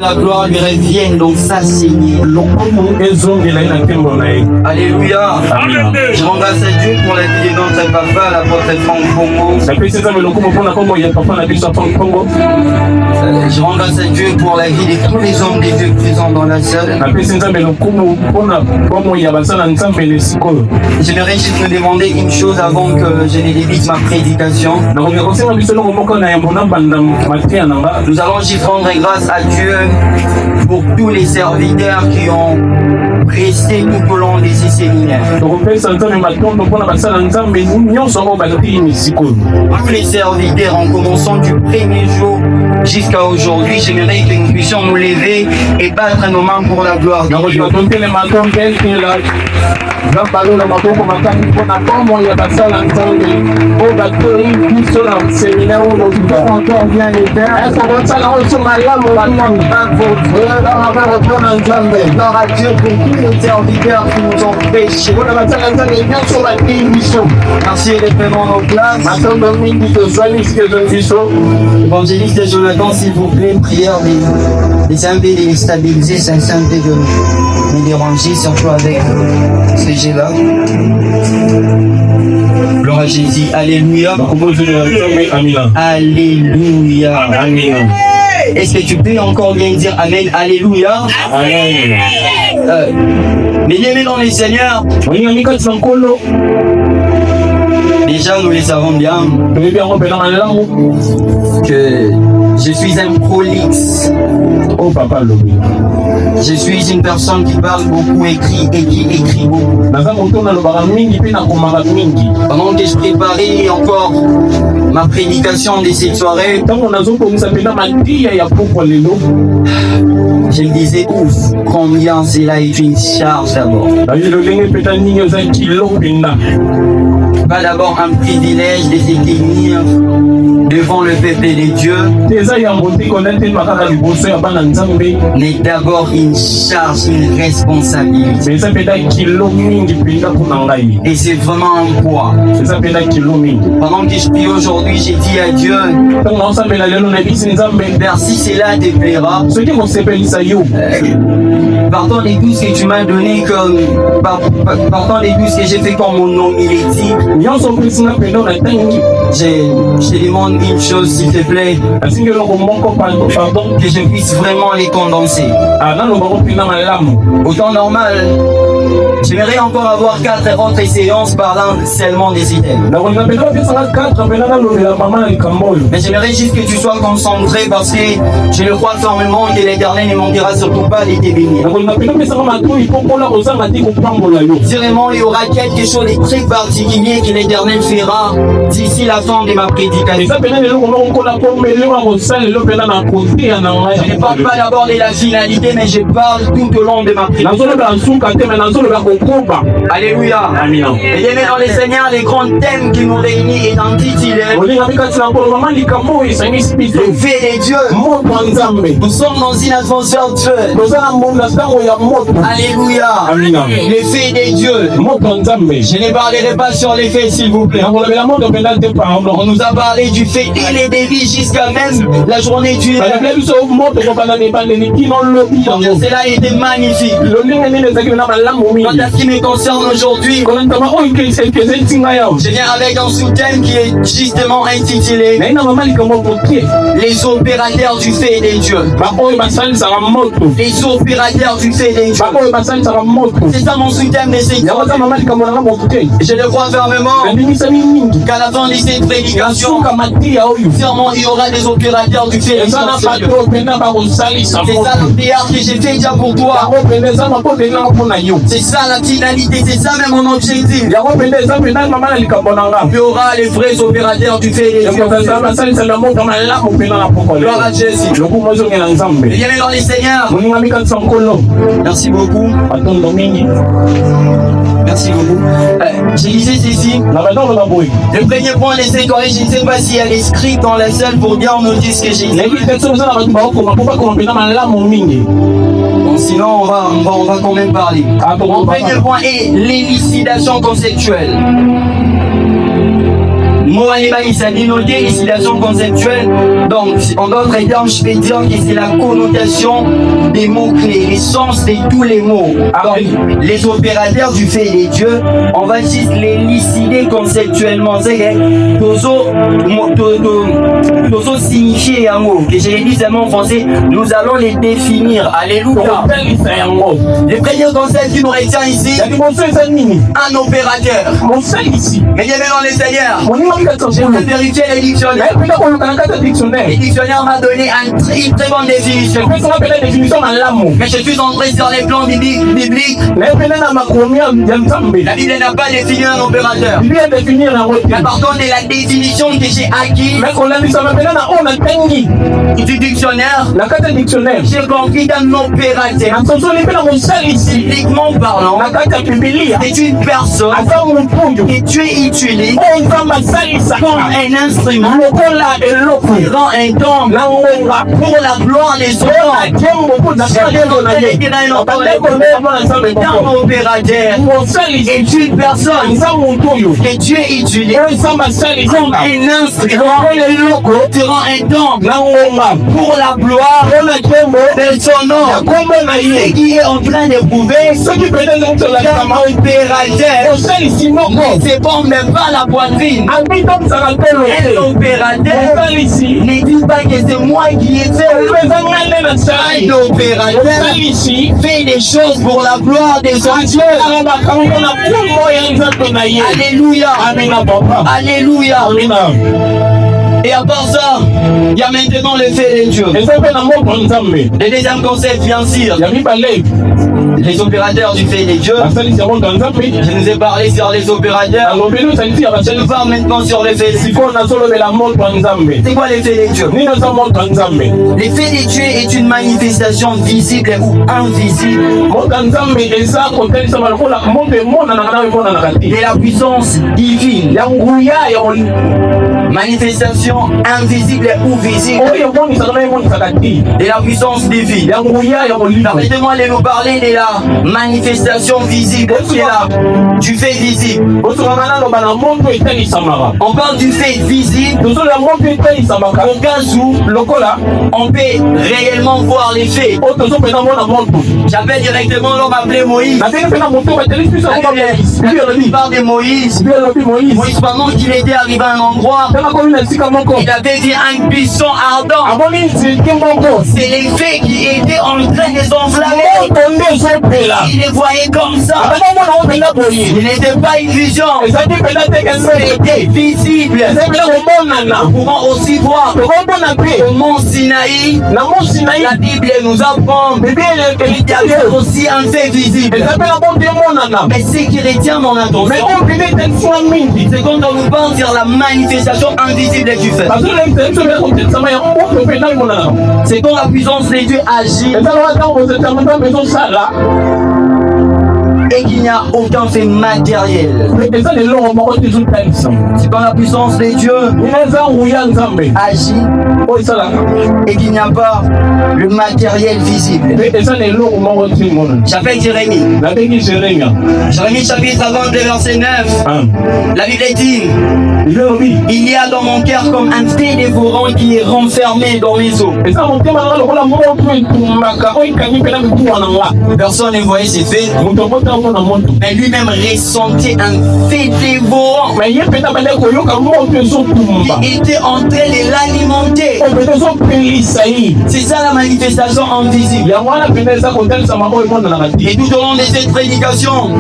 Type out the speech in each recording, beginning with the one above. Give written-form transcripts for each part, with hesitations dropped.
La gloire lui revienne, donc ça c'est Alléluia. Amen. Je rends grâce à Dieu pour la vie de notre papa, l'apôtre Franck Congo. Je rends grâce à Dieu pour la vie de tous les hommes de Dieu présents dans la salle. J'aimerais juste me demander une chose avant que je ne débute ma prédication. Nous allons juste rendre grâce à Dieu pour tous les serviteurs qui ont resté tout au long de ces séminaires. Tous les serviteurs en commençant du premier jour jusqu'à aujourd'hui, j'aimerais que nous puissions nous lever et battre nos mains pour la gloire de Dieu. Gloire à Dieu pour tous les serviteurs qui nous ont prêché. Merci de prendre nos places. Évangéliste Jonathan, s'il vous plaît, prière des invités de les stabiliser, c'est un saint de me déranger, surtout avec ce jet-là. Gloire à Jésus. Alléluia. Alléluia. Amen. Est-ce que tu peux encore bien dire Amen? Alléluia. Amen. Bien-aimés dans les seigneurs, déjà nous le savons bien que je suis un prolixe. Oh papa, je suis une personne qui parle beaucoup, écrit et qui écrit beaucoup. Pendant que je préparais encore ma prédication de cette soirée, je me disais, ouf, combien cela est une charge d'abord. Pas d'abord un privilège de se tenir devant le peuple de Dieu, mais d'abord une charge, une responsabilité. Et c'est vraiment un poids. Pendant que je prie aujourd'hui, j'ai dit à Dieu, merci, cela te plaira. Pardon de tout ce que tu m'as donné comme pardon de tout ce que j'ai fait comme mon nom il est dit. Je te demande une chose s'il te plaît, que je puisse vraiment les condenser. Au temps normal, j'aimerais encore avoir 4 autres séances parlant seulement des items. Mais j'aimerais juste que tu sois concentré parce que je le crois fermement que l'Éternel ne manquera surtout pas de te bénir. Sûrement il y aura quelque chose de très particulier que l'Éternel fera d'ici la fin de ma prédication. Je ne parle pas d'abord de la finalité, mais je parle tout au long de ma prédication. Alléluia. Et bien dans les seigneurs, les grands thèmes qui nous réunissent est intitulé le fait des dieux. Nous sommes dans une atmosphère de feu. Alléluia. Le fait des dieux. Je ne parlerai pas sur les faits s'il vous plaît. On nous a parlé du fait et les débits jusqu'à même la journée du cela était magnifique. Quant à ce qui me concerne aujourd'hui, je viens avec un sous-thème qui est justement intitulé les opérateurs du fait des dieux. Les opérateurs du fait des dieux. C'est ça mon sous-thème de cette soirée. Je le crois fermement qu'à la fin de cette prédication, sûrement il y aura des opérateurs du fait des dieux. C'est ça le prière que j'ai fait déjà pour toi. C'est ça la finalité, c'est ça même mon objectif. Il y aura les vrais opérateurs du fait des dieux. Gloire à Jésus. Bienvenue dans les seigneurs. Merci beaucoup. Merci beaucoup. Je disais ceci. Le premier point de cette soirée, je ne sais pas s'il y a les scripts dans la salle pour bien noter ce que j'ai dit. Bon, sinon, on va quand même parler. Mon premier point est l'élucidation conceptuelle. Ici, conceptuelle. Donc, en d'autres termes, je vais dire que c'est la connotation des mots-clés, l'essence de tous les mots. Alors, les opérateurs du fait des dieux, on va juste les élucider conceptuellement. C'est que Tozo signifier un mot. Que je l'ai dit en français, nous allons les définir. Alléluia. Le premier concept qui nous retient ici, un opérateur. Mais il y avait dans les Seigneurs. Je vais vérifier les dictionnaires. Le dictionnaire m'a donné une très bonne définition. Mais je suis entré sur les plans bibliques. La Bible n'a pas défini un opérateur. Mais par contre, la définition que j'ai acquise du dictionnaire, j'ai compris d'un opérateur. Bibliquement parlant, c'est une personne que tu utilises comme un instrument qui rend un don pour la gloire des autres. Un opérateur est une personne que Dieu utilise comme un instrument qui rend un don pour la gloire de son nom. Ce qui est en train de prouver qu'un opérateur ne se bombe même pas la poitrine. Un opérateur ne dit pas que c'est moi qui ai fait. Un opérateur fait des choses pour la gloire de son Dieu. Alléluia. Alléluia. Et à part ça, il y a maintenant le fait de Dieu. Le deuxième concept, bien sûr, les opérateurs du fait de Dieu. Je nous ai parlé sur les opérateurs. Je nous parle maintenant sur le fait de Dieu. C'est quoi l'effet de Dieu? L'effet de Dieu est une manifestation visible ou invisible de la puissance divine. Manifestation invisible ou visible de la puissance divine. Permettez-moi de nous parler de la manifestation visible du fait visible. On parle du fait visible au cas où on peut réellement voir les faits. J'appelle directement l'homme appelé Moïse. La Bible parle de Moïse. Moïse, pendant qu'il était arrivé à un endroit, il avait dit un buisson ardent. C'est les faits qui étaient en train de s'enflammer. Il les voyait comme ça. Il n'était pas une vision. C'était visible. Nous pouvons aussi voir au mont Sinaï. La Bible nous apprend qu'il y avait aussi un fait visible. Mais ce qui retient mon attention, c'est quand on nous parle sur la manifestation invisible du fait. C'est quand la puissance de Dieu agit et qu'il n'y a aucun fait matériel. C'est quand la puissance de Dieu agit et qu'il n'y a pas le matériel visible. J'appelle Jérémie. Jérémie chapitre 22 verset 9. La Bible dit: il y a dans mon cœur comme un fait dévorant qui est renfermé dans les eaux. Personne ne voyait ces faits, mais lui-même ressentait un fait dévorant qui était en train de l'alimenter. C'est ça la manifestation invisible. Et tout au long de cette prédication,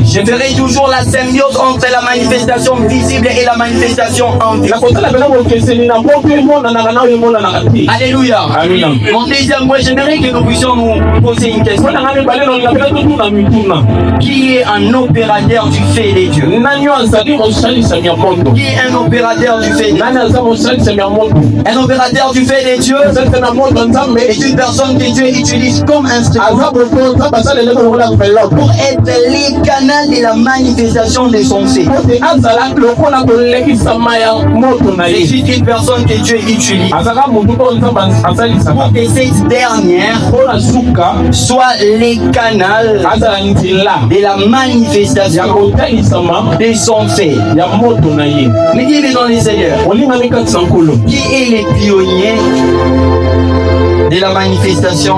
je verrai toujours la symbiose entre la manifestation visible et la manifestation invisible. Alléluia. Mon deuxième point, j'aimerais que nous puissions nous poser une question. Qui est un opérateur du fait des dieux? Qui est un opérateur du fait des dieux? Un opérateur du fait des dieux est une personne que Dieu utilise comme instrument pour être les canaux de la manifestation de son fait. C'est une personne que Dieu utilise pour que cette dernière soit les canaux de la manifestation de son fait. Mais qui est dans les Seigneurs? Qui est les pionniers de la manifestation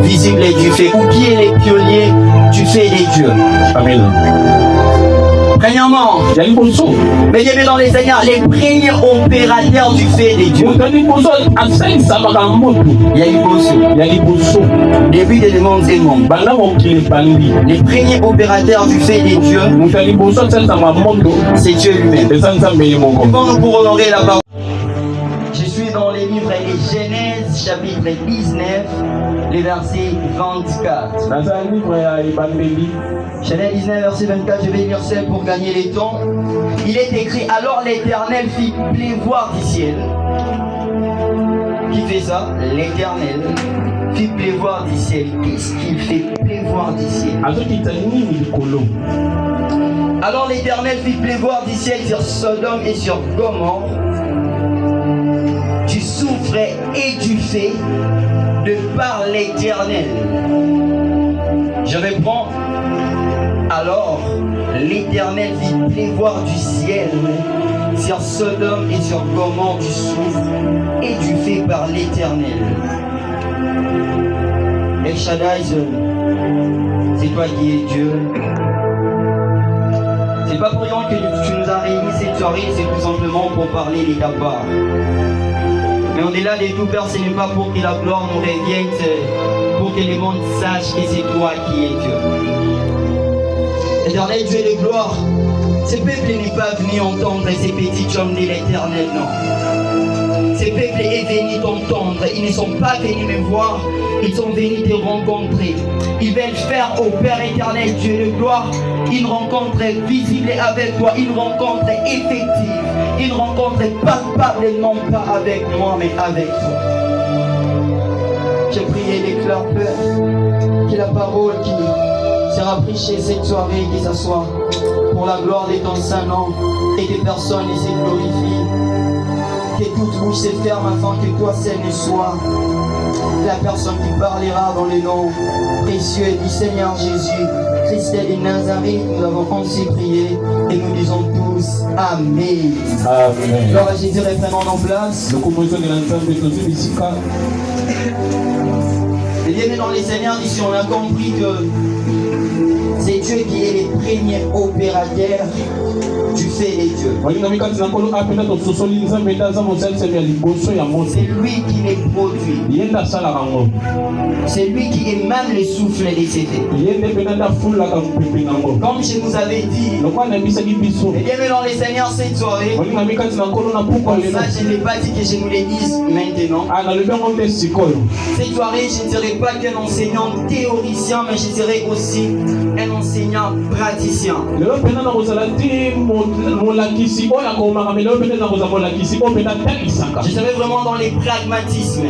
visible du fait? Ou qui est les pionniers du fait des dieux? Amen. Premièrement, mais bien dans les Seigneurs, les premiers opérateurs du fait des dieux. Il y a eu Bosso. Début des mondes et monde. Les premiers opérateurs du fait des dieux, c'est Dieu lui-même. Comment nous pourrons honorer la parole? Je suis dans les livres de Genèse, chapitre 19, les versets 24. Genèse 19, verset 24, je vais lire ça pour gagner les temps. Il est écrit, alors l'Éternel fit pleuvoir du ciel. Qui fait ça? L'Éternel fit pleuvoir du ciel. Qu'est-ce qu'il fait pleuvoir du ciel? Alors l'Éternel fit pleuvoir du ciel sur Sodome et sur Gomorrhe, du soufre et du feu de par l'Éternel. Je reprends. Alors l'Éternel fit pleuvoir du ciel sur Sodome et sur Gomorrhe du soufre et du feu par l'Éternel. El Shaddai, c'est toi qui es Dieu. C'est pas pour rien que tu nous as réunis cette soirée, c'est tout simplement pour parler de ta part. Mais au-delà de tout, Père, ce n'est pas pour que la gloire nous revienne, pour que le monde sache que c'est toi qui es Dieu. Éternel Dieu de gloire, ce peuple n'est pas venu entendre ces petits hommes de l'Éternel, non. Ce peuple est venu t'entendre, ils ne sont pas venus me voir, ils sont venus te rencontrer. Ils veulent faire au Père éternel Dieu de gloire une rencontre visible avec toi, une rencontre effective, une rencontre palpable, non pas avec moi mais avec toi. J'ai prié et déclare, Père, que la parole qui sera prêchée cette soirée, que ce soit pour la gloire de ton Saint-Nom et que personne ne se glorifie, que toute bouche se ferme afin que toi seul ne sois la personne qui parlera dans le nom précieux du Seigneur Jésus, Christ de Nazareth. Nous avons ainsi prié et nous disons tous Amen. Amen. Alors Jésus, reprenons en place. Et bien dans les Seigneurs, ici on a compris que c'est Dieu qui est le premier opérateur du fait des dieux. C'est lui qui les produit. C'est lui qui émane le souffle de ses faits. Comme je vous avais dit, et bien dans les Seigneurs cette soirée, ça je n'ai pas dit que je nous le dise maintenant. Cette soirée, je ne serai pas qu'un enseignant théoricien, mais je serai aussi un enseignant praticien. Je serai vraiment dans les pragmatismes.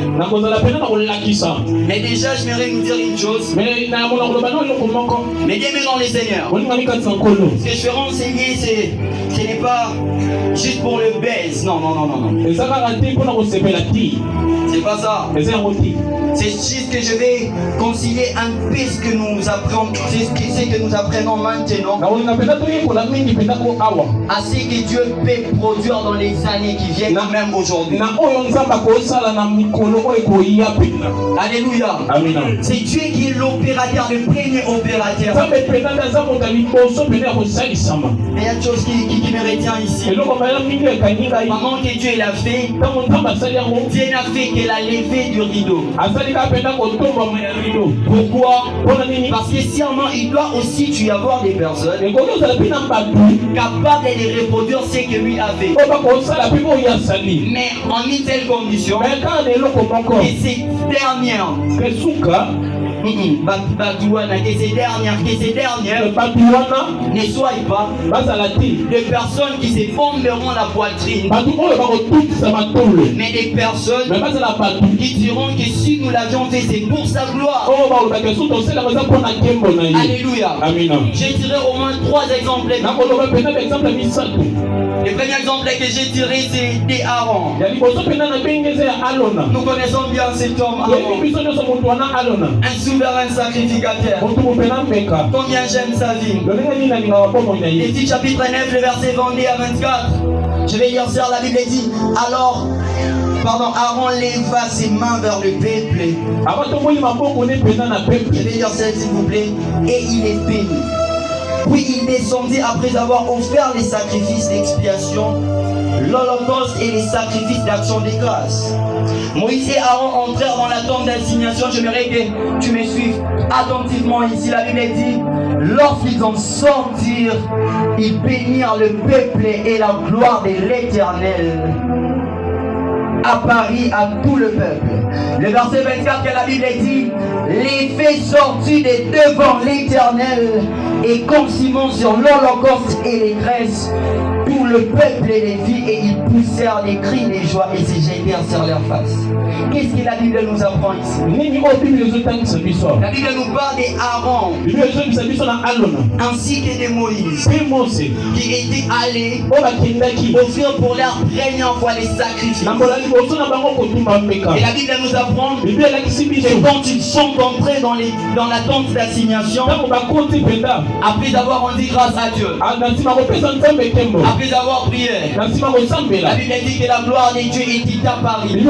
Mais déjà, j'aimerais nous dire une chose. Mais bien dans les Seigneurs, ce que je ferai enseigner, ce n'est pas juste pour le baise. Non. C'est pas ça. C'est juste que je vais concilier un peu ce que nous apprenons, ce que nous apprenons maintenant, à ce que Dieu peut produire dans les années qui viennent, même aujourd'hui. Alléluia. C'est Dieu qui est l'opérateur, le premier opérateur. Mais il y a une chose qui me retient ici. Pendant que Dieu l'a fait, Dieu n'a fait que la levée du rideau. Pourquoi? Parce que sûrement il doit aussi y avoir des personnes capables de reproduire ce que lui a fait. Mais en une telle condition que ces dernières que ces dernières ne soient pas des personnes qui se bomberont la poitrine, mais des personnes qui diront que si nous l'avions fait, c'est pour sa gloire. Alléluia. J'ai tiré au moins 3 exemples. Le premier exemple que j'ai tiré, c'est d'Aaron. Nous connaissons bien cet homme Aaron. Un sous vers un sacrificateur. Combien j'aime sa vie. Lévitique chapitre 9, le verset 22 à 24. Je vais lire ça, la Bible dit, alors, Aaron leva ses mains vers le peuple. Je vais lire ça s'il vous plaît. Et il est béni. Puis il descendit après avoir offert les sacrifices d'expiation, l'holocauste et les sacrifices d'action de grâce. Moïse et Aaron entrèrent dans la tente d'assignation. J'aimerais que tu me suives attentivement ici. La Bible dit, lorsqu'ils en sortirent, ils bénirent le peuple et la gloire de l'Éternel apparut à tout le peuple. Le verset 24 que la Bible dit, les faits sortis de devant l'Éternel et consumant sur l'holocauste et les graisses, tout le peuple les vit et ils poussèrent des cris de joie et se jetèrent sur leur face. Qu'est-ce que la Bible nous apprend ici? La Bible nous parle d'Aaron ainsi que de Moïse qui étaient allés offrir pour la première fois les sacrifices. Et la Bible nous apprend que quand ils sont entrés dans la tente d'assignation, après avoir rendu grâce à Dieu, après avoir prié, la Bible dit que la gloire de Dieu était apparue.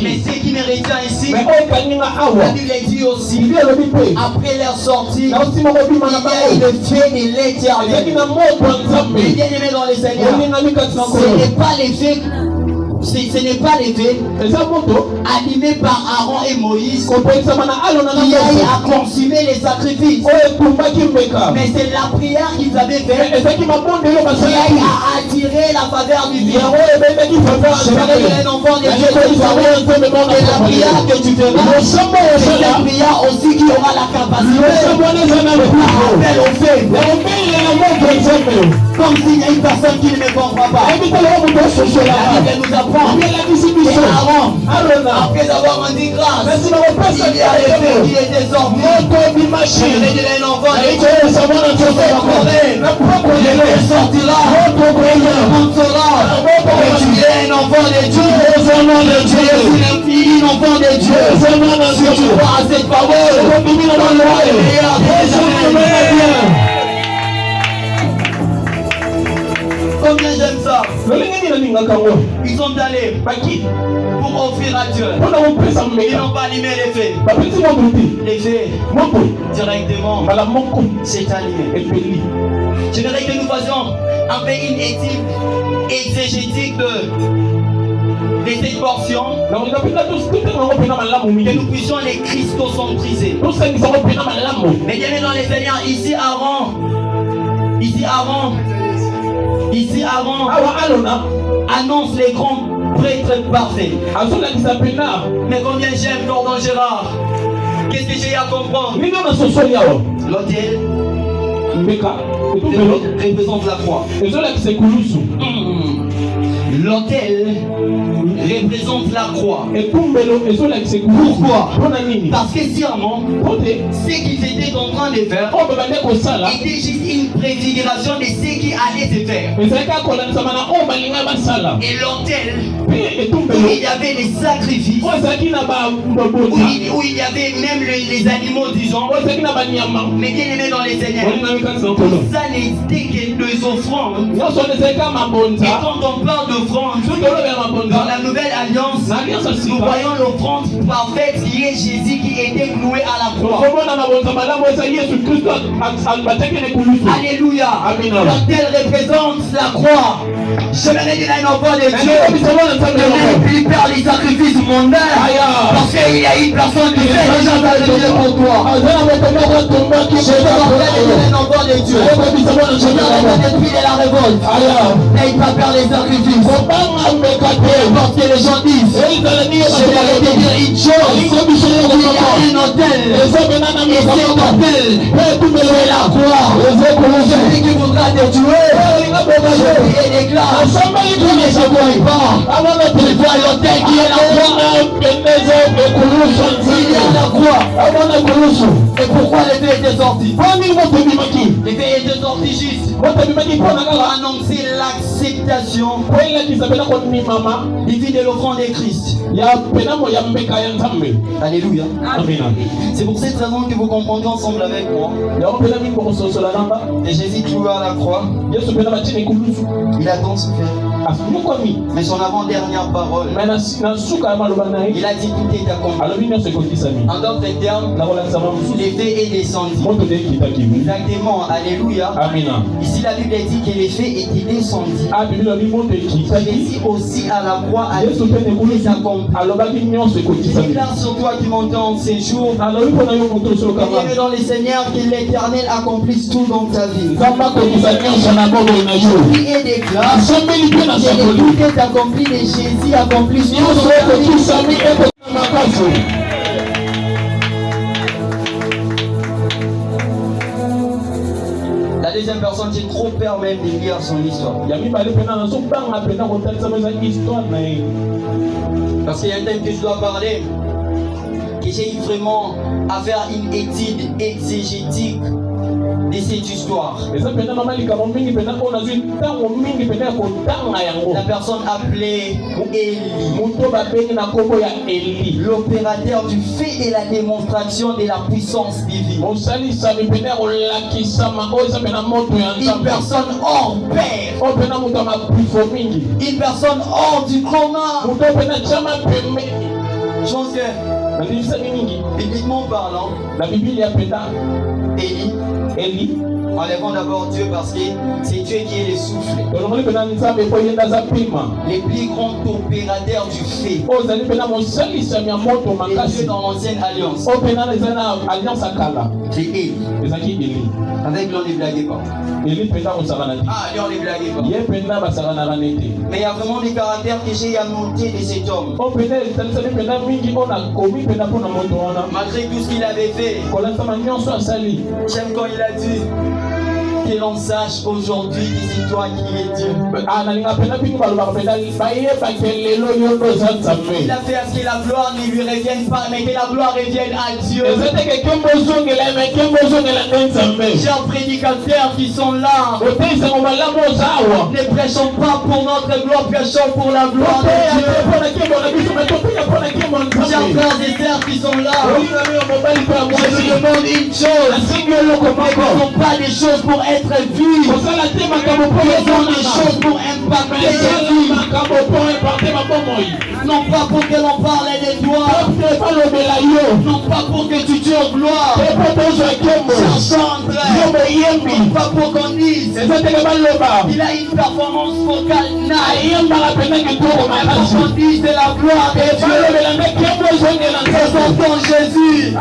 Mais ce qui me retient ici, la Bible dit aussi, après leur sortie, il y a eu le feu de l'Éternel. Mais bien aimé dans les Seigneurs, ce n'est pas les faits. Ce n'est pas les faits animés par Aaron et Moïse qui aillent à consumer les sacrifices. Mais c'est la prière qu'ils avaient faite qui aille à attirer la faveur du Dieu. Je vais dire un enfant de Dieu et la prière que tu feras, c'est la prière aussi qui aura la capacité d'appel au fait. Comme s'il y a une personne qui ne me comprend pas. La Bible nous apprend et Aaron, après avoir rendu grâce, il y a les faits qui étaient sortis. Je vais dire un enfant de Dieu, il sortira, on saura que tu es un enfant de Dieu, tu es une enfant de Dieu. Si tu crois à cette parole, dans le meilleur des. Combien j'aime ça? Ils sont allés pour offrir à Dieu. Ils n'ont pas allumé les feux. Les feux directement c'est allumé. J'aimerais que nous fassions un peu une étude exégétique de cette portion, que nous puissions les christocentriser. Mais bien dans les Seigneurs, ici Aaron annonce les grands prêtres parfaits. Mais combien j'aime Gordon Gérard. Qu'est-ce que j'ai à comprendre? L'autel représente la croix. L'autel représente la croix. Pourquoi? Parce que sûrement, ce qu'ils étaient en train de faire était juste une préfiguration de ce qui allait se faire. Et l'autel, où il y avait les sacrifices, où il y avait même les animaux, disons, mais bien aimé dans les Seigneurs, ça n'était que des offrandes. Et quand on parle d'offrande, dans la nouvelle alliance, nous voyons l'offrande parfaite qui est Jésus qui était cloué à la croix. Alléluia. L'autel représente la croix. Je vais dire à un enfant de Dieu de ne plus faire les sacrifices mondains, parce qu'il y a une personne qui fait déjà de Dieu pour toi. Je vais un enfant de Dieu. Je vais depuis la révolte. N'aille pas faire les sacrifices. Parce que les gens disent, je vais te dire une chose, il y a un hôtel Et c'est mortel. C'est la croix. Celui qui voudra te tuer, et des glaces. Qui ne se voit pas. Il voit l'autel qui est la croix. Il est la croix. Et pourquoi les deux étaient sortis? Les deux étaient sortis juste pour annoncer l'acceptation divine de l'offrande de Christ. Alléluia. C'est pour cette raison que vous comprendrez ensemble avec moi. Et Jésus cloué à la croix, il a tant souffert. Mais son avant-dernière parole, il a dit tout est accompli. En d'autres termes, l'effet est descendu. Exactement, alléluia. Ici la Bible dit que l'effet était descendu. Jésus aussi à la croix a dit tout est accompli. Je déclare sur toi qui m'entends ces jours, et dans le Seigneur que l'Éternel accomplisse tout dans ta vie. Qui est des grâces, tout est accompli, et Jésus accomplit tout dans ta vie. La deuxième personne, c'est trop peur même de lire son histoire. Parce qu'il y a un thème que je dois parler, que j'ai eu vraiment à faire une étude exégétique de cette histoire. La personne appelée Élie, l'opérateur du fait et la démonstration de la puissance divine. Une personne hors pair, une personne hors du commun. Je pense que, bibliquement parlant, Élie, enlevons d'abord Dieu parce que c'est Dieu qui est le souffle. Les plus grands opérateurs du fait. Et Dieu dans l'ancienne alliance. C'est Élie. Avec lui on ne blaguait pas. Lui on ne blaguait pas. Mais il y a vraiment des caractères que j'ai annotés de cet homme. Malgré tout ce qu'il avait fait, j'aime quand il a dit que l'on sache aujourd'hui que c'est toi qui es Dieu. Il a fait à ce que la gloire ne lui revienne pas, mais que la gloire revienne à Dieu. Chers prédicateurs qui sont là, ne prêchons pas pour notre gloire, prêchons pour la gloire de Dieu. Chers frères et sœurs qui sont là, je vous demande une chose, ce ne sont pas des choses pour être vues, ce sont des choses pour impacter les vies. Non pas pour que l'on parle de toi, non pas pour que tu tires gloire, non pas pour qu'on dise il a une performance vocale nice, pour qu'on dise de la gloire de Dieu. Présentons Jésus.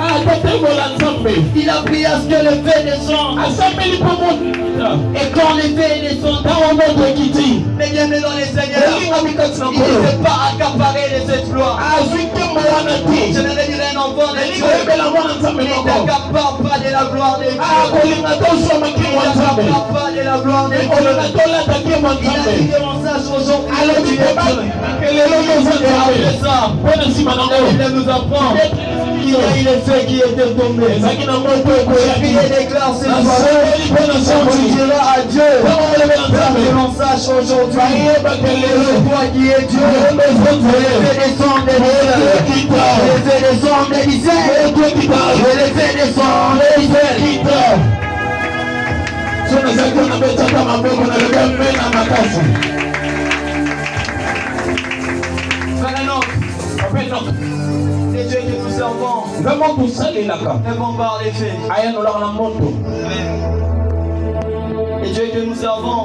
Il a prié à ce que le feu descende. Et quand le feu descend, les bien-aimés dans les seigneurs, il ne s'est pas accaparé de cette gloire. Je ne dirais un enfant de Dieu, il n'accapare pas de la gloire de Dieu. Il n'accapare pas de la gloire de Dieu. Il a dit que l'on sache aujourd'hui que tu es Dieu. Et après ça, il nous apprend qu'il y a eu le feu qui était tombé. Et puis il déclare cette fois, on dira à Dieu, que l'on sache aujourd'hui que c'est toi qui es Dieu. Les feux descendent des cieux, les feux descendent des cieux, les feux descendent des cieux. C'est Dieu que nous servons. Aimons par les faits. Et Dieu que nous servons.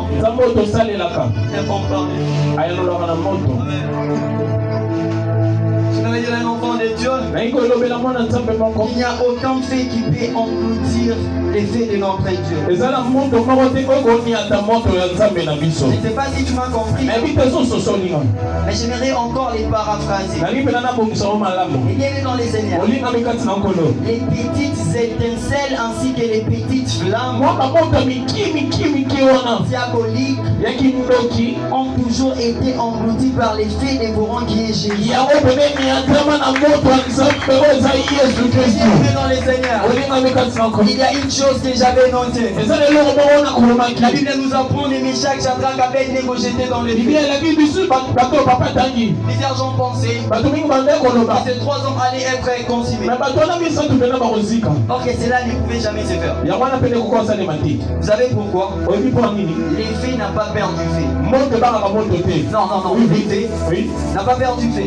Aimons par les faits. Je vais dire un enfant de Dieu. Dieu, il n'y a aucun fait qui peut engloutir les faits de notre Dieu. Je ne sais pas si tu m'as compris, mais j'aimerais encore les paraphraser. Et bien dans les Seigneurs, les petites étincelles ainsi que les petites flammes diaboliques ont toujours été englouties par les faits dévorants qui est Jésus. Dans les Seigneurs, il y a une chose que j'avais notée. La Bible nous apprend les Méchach, Shadrach, Abednego jetés dans le feu. Plusieurs gens pensaient que ces 3 hommes allaient être consumés. Or que cela ne pouvait jamais se faire. Vous savez pourquoi? L'effet n'a pas perdu fait. Non, l'effet n'a pas perdu fait.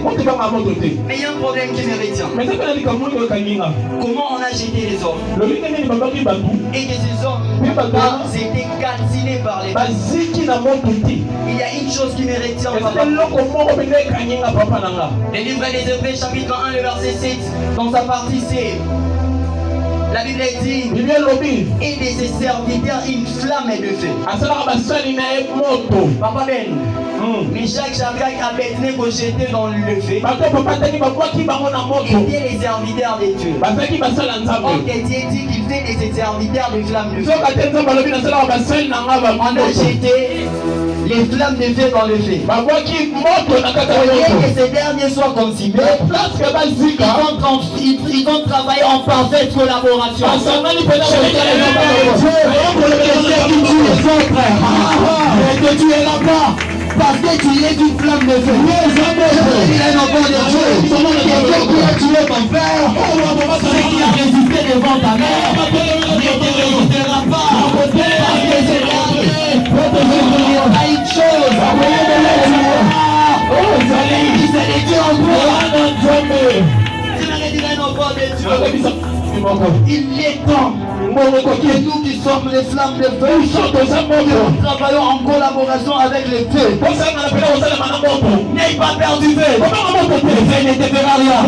Mais il y a un problème qui me retient. Comment on a jeté les hommes et que ces hommes étaient calcinés par les feux. Il y a une chose qui me retient. Le livre des Hébreux chapitre 1 le verset 7 dans sa partie C, la Bible dit et de ses serviteurs une flamme de feu. Papa Ben, Méchach, Shadrach, Abednego jetés dans le feu étaient les serviteurs de Dieu. Or que Dieu dit qu'il fait de ses serviteurs des flammes de feu. On a jeté les flammes de feu dans le feu. Au lieu que ces derniers soient consumés, ils vont travailler en parfaite collaboration. Que tu es là-bas parce que tu es d'une flamme de feu. Il est un enfant de Dieu. Quelqu'un qui a tué ton père, celui qui a résisté devant ta mère, ne te résistera pas. Parce que c'est l'armée. On a une chose. C'est les dieux en toi. J'aimerais dire un enfant de Dieu. Il est temps que nous qui sommes les flammes de feu, nous travaillons en collaboration avec les feux. N'ayez pas perdu feu. Le feu ne te fera rien.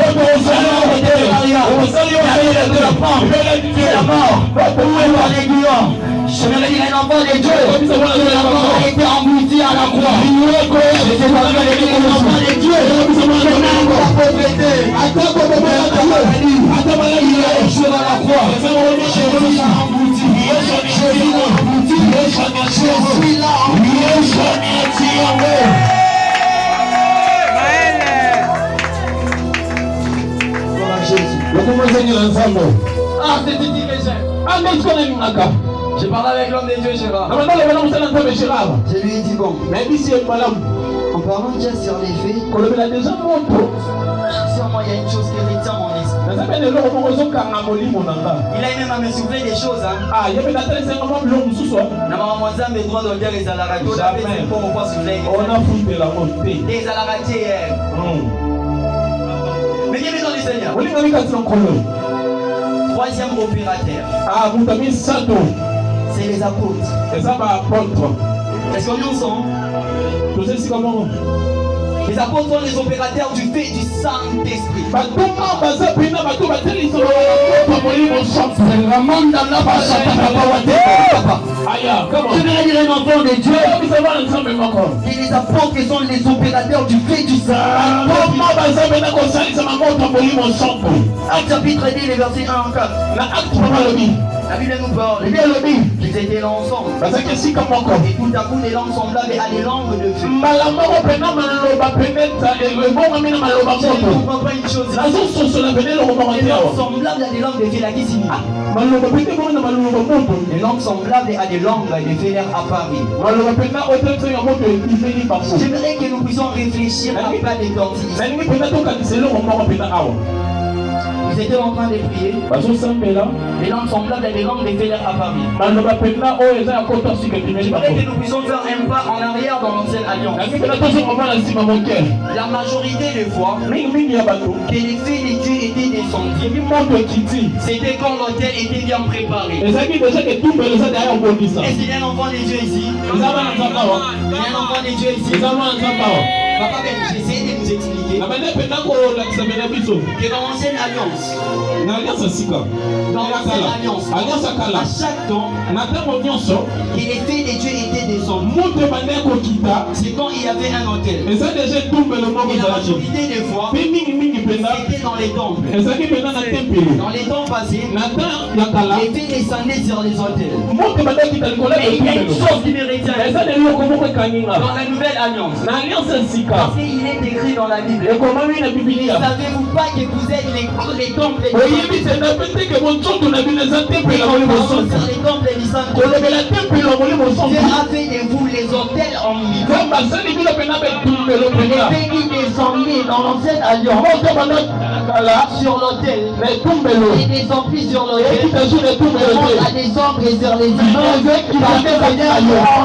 C'est la mort. Où est l'aiguillon? Je me dis un enfant de Dieu. La mort a été engloutie à la croix. Je sais pas que les enfants de Dieu. La pauvreté. Il a échoué à la croix. Jésus l'a englouti. Jésus l'a englouti. Jésus l'a englouti. Ah, c'est dit que j'aime. J'ai parlé avec l'homme de Dieu, Gérard. Je lui ai dit bon. En parlant déjà sur les faits, sur moi il y a une chose qui retient mon esprit. Il a même à me souffler des choses. Na maman Nzambe droit de dire les alaradios. On a foutu la montée. Les alaradiers. Mais bien dans les Seigneurs. Troisième opérateur. C'est les apôtres. Est-ce qu'on y ensemble? Les apôtres sont les opérateurs du fait du Saint-Esprit. Je vais dire un enfant de Dieu. Et les apôtres qui sont les opérateurs du fait du Saint-Esprit. Acte chapitre 10, les versets 1 à 4. La Bible nous parle. Ils étaient là ensemble. Et tout à coup, des langues semblables à des langues de feu. Je ne comprends pas une chose. Les langues semblables à des langues de feu, là, qui signifie? Les langues semblables à des langues de feu, l'air apparu. J'aimerais que nous puissions réfléchir à pas des tortilles. Ils étaient en train de prier. Les langues semblables à des langues de feu, l'air apparu. J'aimerais que nous puissions faire un pas en arrière dans l'ancienne alliance. La majorité des fois que les feux de Dieu étaient descendus, c'était quand l'autel était bien préparé. Est-ce qu'il y a un enfant de Dieu ici? Il y a un enfant de Dieu ici. Papa Ben, j'essaie de nous expliquer que dans l'ancienne alliance, dans l'ancienne alliance, à chaque temps, que les faits de Dieu étaient descendus, c'est quand il y avait un autel. Et la majorité des fois, c'était dans les temples. Dans les temps passés, les faits descendaient sur les autels. Mais il y a une chose qui me retient dans la nouvelle alliance. Parce qu'il est écrit dans la Bible. Savez-vous pas que vous êtes les temples des Dieu a fait de vous les autels en mille. Les bénis descendaient dans l'ancienne alliance sur l'autel. Et des emplis sur l'autel. À descendre et sur les îles.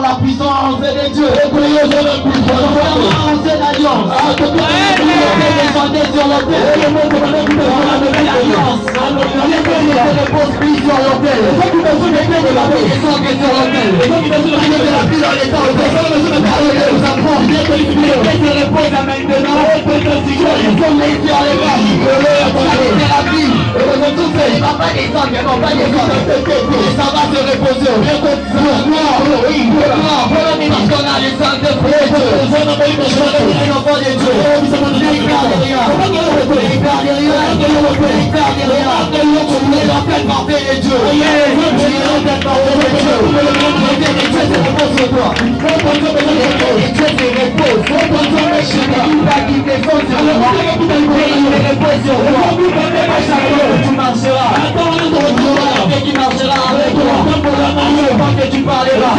La puissance de Dieu. L'ancienne alliance. Descendez sur l'autel. L'alliance. Repose plus sur l'autel. Descendez sur l'autel. Ça va se reposer. Parce qu'on a les sangs de Dieu. Tu marcheras. Qui marchera avec toi. Que tu parleras.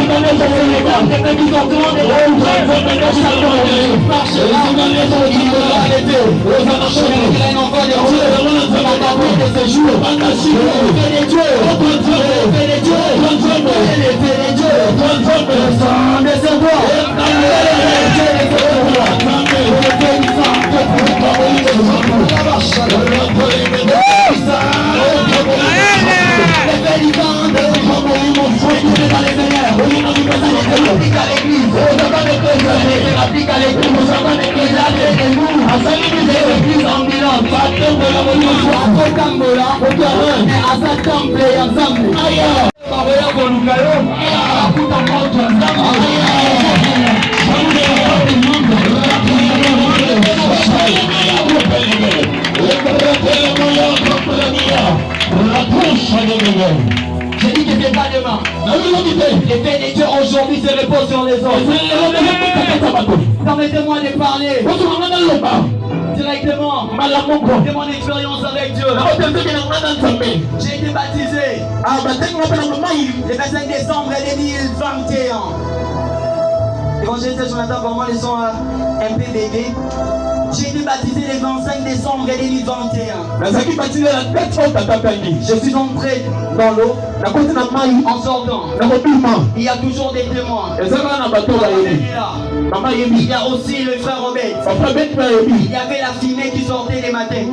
J'ai dit que c'est pas demain. Les faits de Dieu aujourd'hui se reposent sur les autres. Permettez-moi de parler directement de mon expérience avec Dieu. J'ai été baptisé le 25 décembre 2021. Évangéliste Jonathan, vraiment les sons un peu bébé. J'ai été baptisé le 25 décembre 2021. Je suis entré dans l'eau. En sortant, il y a toujours des témoins. Il y a aussi le frère Robert. Il y avait la fumée qui sortait les matins.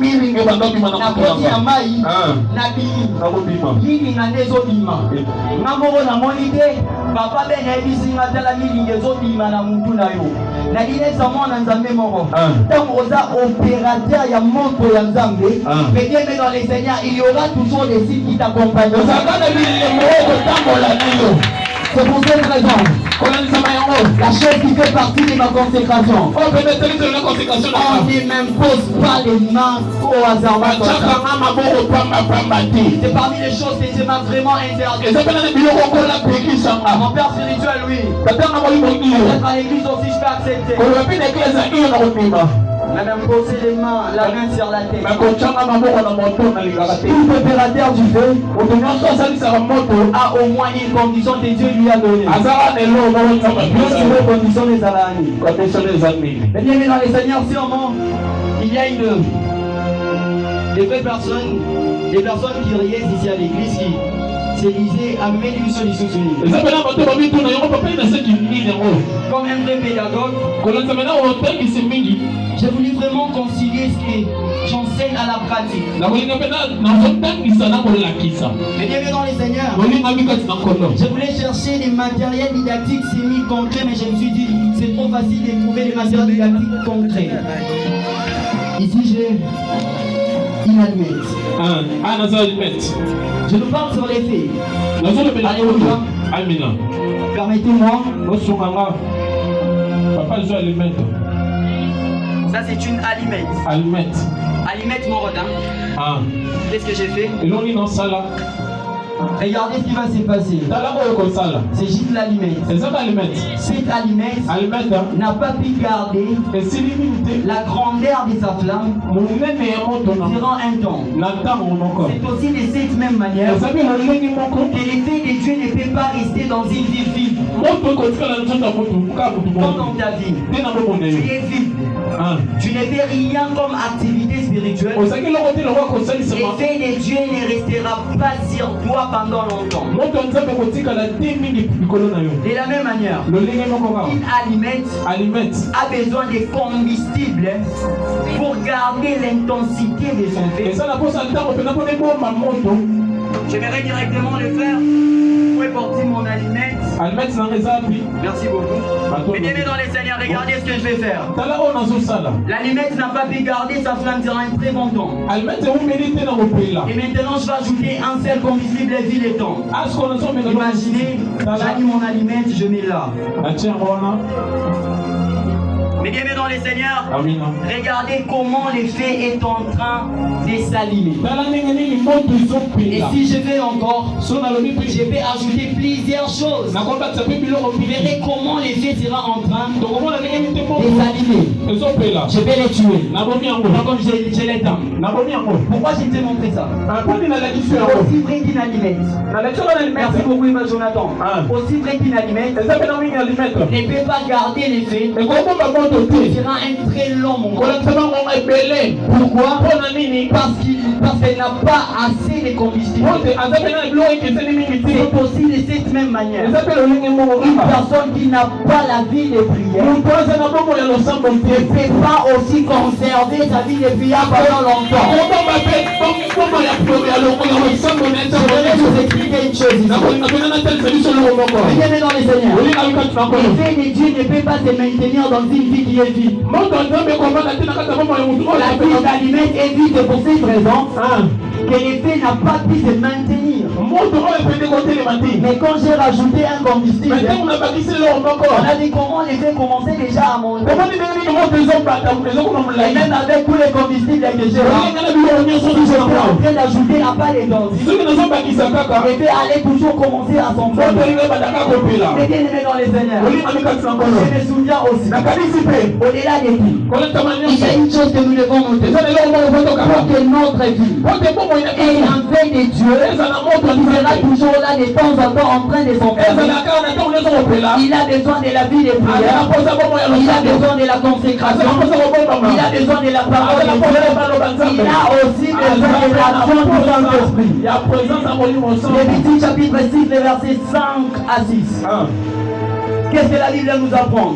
Papa Ben a dit si ma tala milingi ezobima na mutu na yo. Na dinesa mwana nzambe moko. Tant oza opérateur ya moto ya nzambe, peut-être dans les seigneurs il y aura toujours des signes qui t'accompagnent. C'est pour cette raison. La chose qui fait partie de ma consécration. On ne m'impose pas les mains au hasard. C'est parmi les choses que Dieu m'a vraiment interdit. Mon père spirituel, oui. Peut-être à l'église aussi je peux accepter. Mais même poser les mains, la main sur la tête. Tout opérateur du feu a au moins une condition que Dieu lui a donnée. Sur les conditions des Alani. Mais bien dans les seigneurs, sûrement, il y a des vraies personnes, des personnes qui riaient ici à l'église qui se disaient amener une solution sur l'église. Comme un vrai pédagogue. J'ai voulu vraiment concilier ce que j'enseigne à la pratique. Mais bienvenue dans les Seigneurs. Je voulais chercher des matériels didactiques semi-concrets, mais je me suis dit, c'est trop facile de trouver des matériels didactiques concrets. Ici, j'ai une allumette. Je nous parle sur les faits. Alléluia. Permettez-moi. Ça, c'est une allumette. Allumette Morodin. Qu'est-ce que j'ai fait? Regardez ce qui va se passer. C'est juste l'allumette. Cette allumette n'a pas pu garder la grandeur de sa flamme durant un temps. C'est aussi de cette même manière que l'effet de Dieu ne peut pas rester dans une vie vide. Comme dans ta vie, tu es vide. Tu ne fais rien comme activité spirituelle. L'effet de Dieu ne restera pas sur toi pendant longtemps. De la même manière, une allumette a besoin de combustible pour garder l'intensité de son feu. J'aimerais directement le faire. Vous pouvez porter mon allumette. Merci beaucoup. Mais bienvenue dans les Seigneurs, regardez ce que je vais faire. L'allumette n'a pas pu garder sa flamme durant un très bon temps. Et maintenant, je vais ajouter un seul combustible et vie le temps. Imaginez, j'allume mon allumette, je mets là. Mais bienvenue dans les Seigneurs. Regardez comment le feu est en train de s'allumer. Et si je vais encore, je vais ajouter plusieurs choses. Vous verrez comment le feu sera en train de s'allumer. Je vais les tuer. Comme je l'éteins. Pourquoi je t'ai montré ça? Aussi vrai qu'une allumette. Merci beaucoup, Jonathan. Aussi vrai qu'une allumette ne peut pas garder le feu. Il sera un très long moment. Pourquoi? Parce qu'elle n'a pas assez de combustible. C'est aussi de cette même manière. Une personne qui n'a pas la vie de prière ne peut pas aussi conserver sa vie de prière pendant longtemps. Je vais vous expliquer une chose ici. Bienvenue dans les Seigneurs. L'effet de Dieu ne peut pas se maintenir dans une vie qui est vide. La vie d'allumette est vide pour cette raison que l'effet n'a pas pu se maintenir. Mais quand j'ai rajouté un combustible, on a dit comment l'effet commençait déjà à monter. Et même avec tous les combustibles que j'ai là, je suis en train d'ajouter à pas les dents. L'effet allait toujours commencer à s'envoler. Mais bien aimé dans les Seigneurs, je me souviens aussi, au-delà des vies, il y a une chose que nous devons noter. Pour que notre vie ait un fait de Dieu, il sera toujours là de temps en temps en train de s'enfermer. Il a besoin de la vie de prière. Il a besoin de la consécration. Il a besoin de la parole de Dieu. Il a aussi besoin de l'action du Saint-Esprit. Lévitique chapitre 6, les versets 5 à 6. Qu'est-ce que la Bible nous apprend?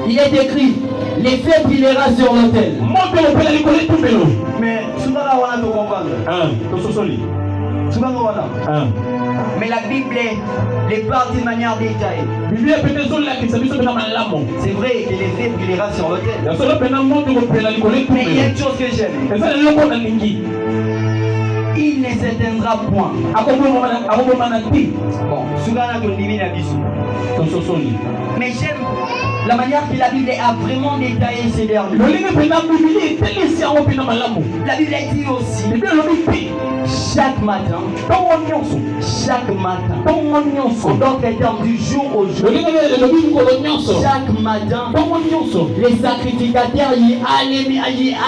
Il est écrit, les feux brillera sur l'autel. Mais souvent là on a de comprendre. Mais la Bible les parle d'une manière détaillée. C'est vrai que les feux brillera sur l'autel. Mais il y a une chose que j'aime. Il ne s'éteindra point. Bon, souvent on a divine abisso. Mais j'aime la manière que la Bible a vraiment détaillé ces derniers. La Bible dit aussi chaque matin, donc les termes du jour au jour, chaque matin, les sacrificateurs y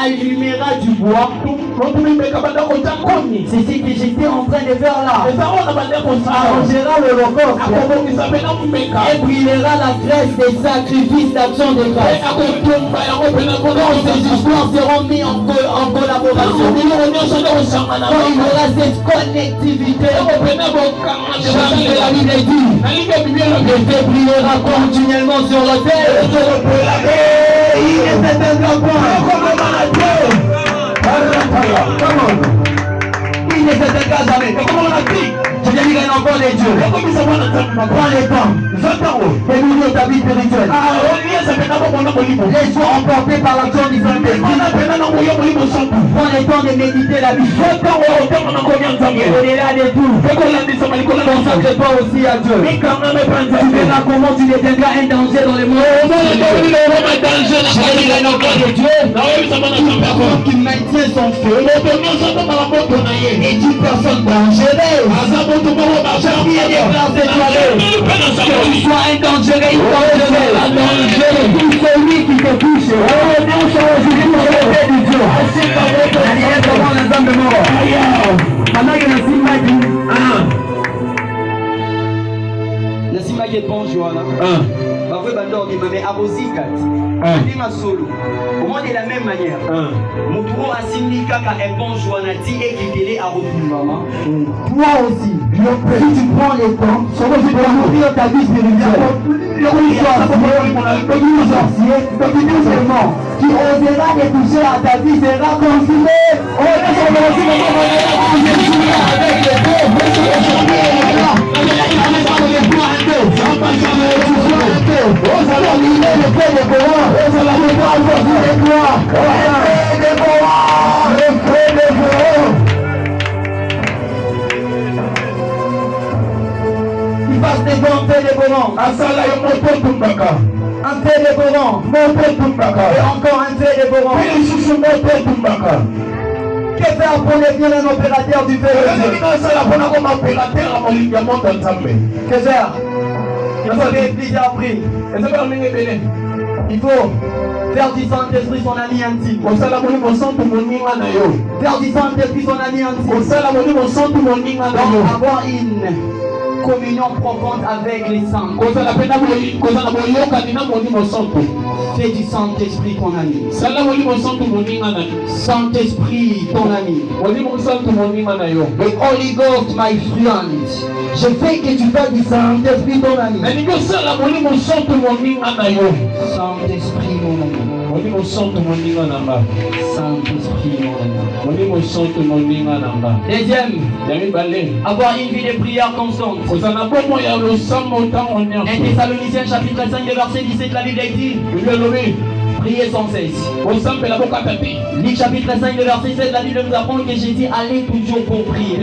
allumera du bois. C'est ce que j'étais en train de faire là. Arrangera l'holocauste et brûlera la graisse des sacrifices d'action de grâce. Quand ces histoires seront mis en collaboration, quand il y aura cette connectivité, la Bible dit, le feu brillera continuellement sur l'autel. Il est un grand point. Il ne se dégage jamais. Comment on a dit? Je viens dire un enfant de Dieu. Prends les temps. Et nous ta vie spirituelle. Les soins emportés par l'action du Saint-Esprit. Prends le temps de méditer la vie. Et au-delà de tout, consacre-toi aussi à Dieu. Tu verras comment tu deviendras un danger dans le monde. Je dirais un enfant de Dieu. Une personne qui maintient son feu. Et une personne dangereuse. Qui est déplacé toi-même. Que tu sois un dangereux, celui qui te touche. nasimaki éponge wana bavoi bandormi mais abosikat ndima solo au moins de la même manière motu oyo asimbi kaka éponge wana ti ekitele akotumbama. Toi aussi, si tu prends les temps pour nourrir ta vie spirituelle, qui osera les toucher à ta vie sera consumé. Avec les il passe des bons, fait des bons. Un fait des bons. Et encore un fait des bons. Que faire pour devenir un opérateur du feu? Que faire? Il faut faire plusieurs prix. Il faut faire du Saint-Esprit son ami intime. Faire du Saint-Esprit son ami intime. Donc avoir une communion profonde avec les saints. Fais du Saint-Esprit ton ami. Saint-Esprit ton ami. The Holy Ghost, my friend. Je fais que tu fasses du Saint-Esprit ton ami. Saint-Esprit mon ami. Saint-Esprit mon ami. Deuxième, avoir une vie de prière constante. 1 Thessaloniciens chapitre 5 verset 17, la Bible dit priez sans cesse. Luc chapitre 5 verset 7, la Bible nous apprend que Jésus allait toujours pour prier.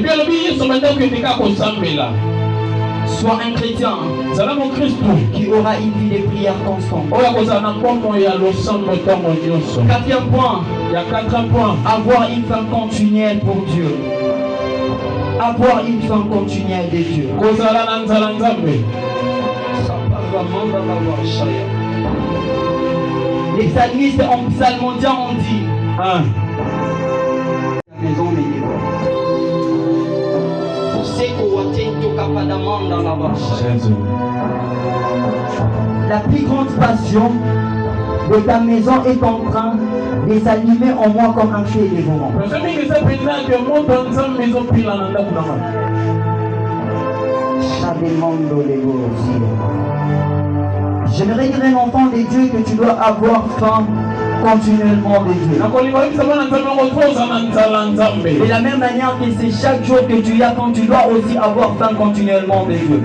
Sois un chrétien qui aura une vie de prière constante. Quatrième point, avoir une fin continuelle pour Dieu. Avoir une fin continuelle de Dieu. Les psalmistes en psalmodiant ont dit la maison la plus grande passion de ta maison est en train de s'allumer en moi comme un feu dévorant. J'aimerais dire un enfant de Dieu que tu dois avoir faim continuellement de Dieu. De la même manière que c'est chaque jour que tu as quand tu dois aussi avoir faim continuellement de Dieu.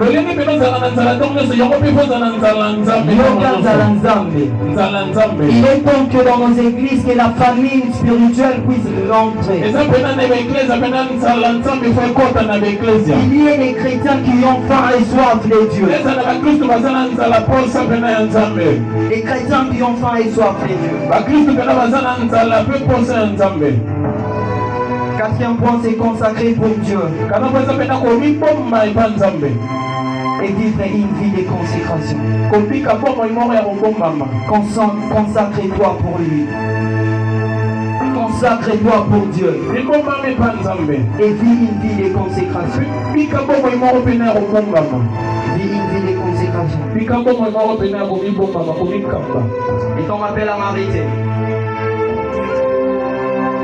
Il est temps que dans nos églises que la famille spirituelle puisse rentrer. Il y a des chrétiens qui ont faim et soif de Dieu. Les chrétiens qui ont faim et soif de Dieu. Quatrième point, c'est consacrer pour Dieu. Et vivre une vie de consécration. Consacre-toi pour lui. Consacre-toi pour Dieu. Et vis une vie de consécration. Vis une vie de consécration. Et on m'appelle à m'arrêter.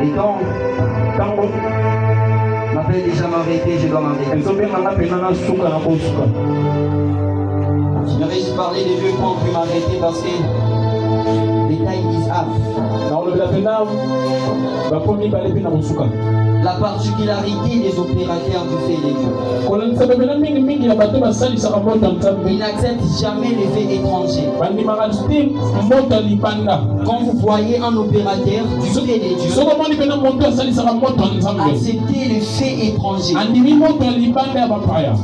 Et donc, m'appelle déjà m'arrêter, je dois m'arrêter. J'aimerais juste parler des vieux points pour m'arrêter parce que Détail Isaac. La particularité des opérateurs du fait des dieux. Ils n'acceptent jamais les faits étrangers. Quand vous voyez un opérateur du fait des dieux, acceptez les faits étrangers.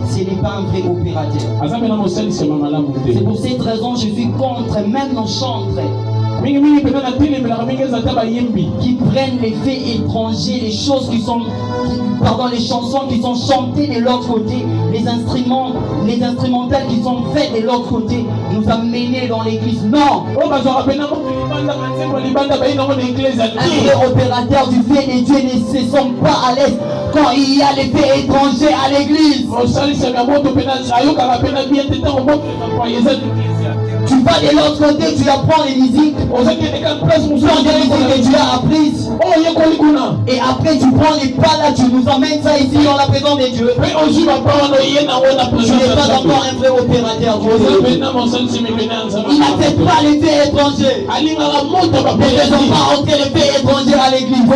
Ce n'est pas un vrai opérateur. C'est pour cette raison que je suis contre même nos chantres qui prennent les faits étrangers, les choses qui sont, les chansons qui sont chantées de l'autre côté, les instrumentales qui sont faites de l'autre côté, nous amener dans l'église. Non! Un vrai opérateur du fait des dieux ne se sent pas à l'aise quand il y a les faits étrangers à l'église. Tu vas de l'autre côté, tu apprends les musiques. Tu as apprises. Et après tu prends les pas là, tu nous emmènes ça ici dans la présence de Dieu. Tu n'es pas encore un vrai opérateur. Il n'accepte pas les faits étrangers. Il ne laisse pas entrer les faits étrangers à l'église.